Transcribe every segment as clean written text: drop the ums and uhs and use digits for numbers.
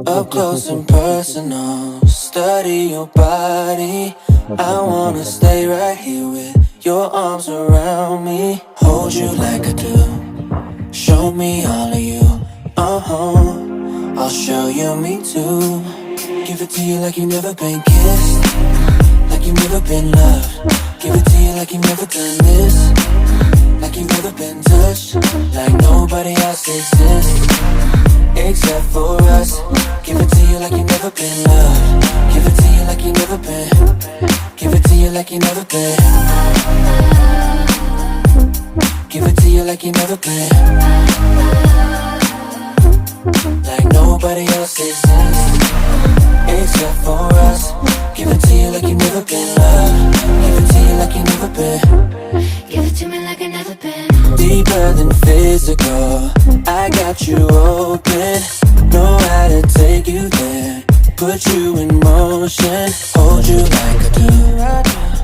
Up close and personal, study your body. I wanna stay right here with your arms around me. Hold you like I do, show me all of you. I'll show you me too. Give it to you like you've never been kissed, like you've never been loved. Give it to you like you've never done this, like you've never been touched, like nobody else exists except for us. Give it to you like you've never been loved. Give it to you like you've never been. Give it to you like you've never been. Give it to you like you've never been. Like nobody else exists except for us. Give it to you like you've never been loved. Give it to you like you've never been. Give it to me like I've never been. Deeper than physical, I got you open. Know how to take you there, put you in motion. Hold you like I do,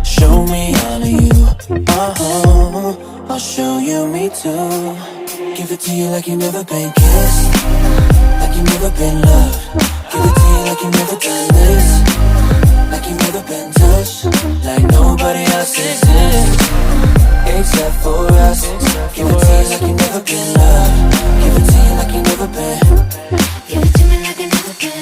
show me all of you. I'll show you me too. Give it to you like you've never been kissed, like you've never been loved. Give it to you like you've never done this, like you've never been touched, like nobody else exists except for us. Give it to you like you've never been loved. Give it to you like you've never been. Give it to me like I've never been.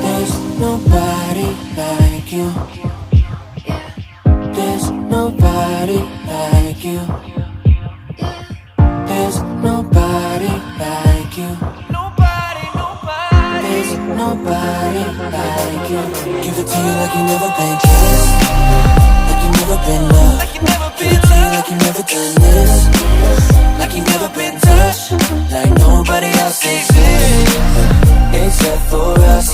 There's nobody like you. There's nobody like you. There's nobody like you. There's nobody like you. Give it to you like you've never been kissed, like you've never been loved. Give it to you like you've never done this, like you've never been touched, like nobody else exists except for us.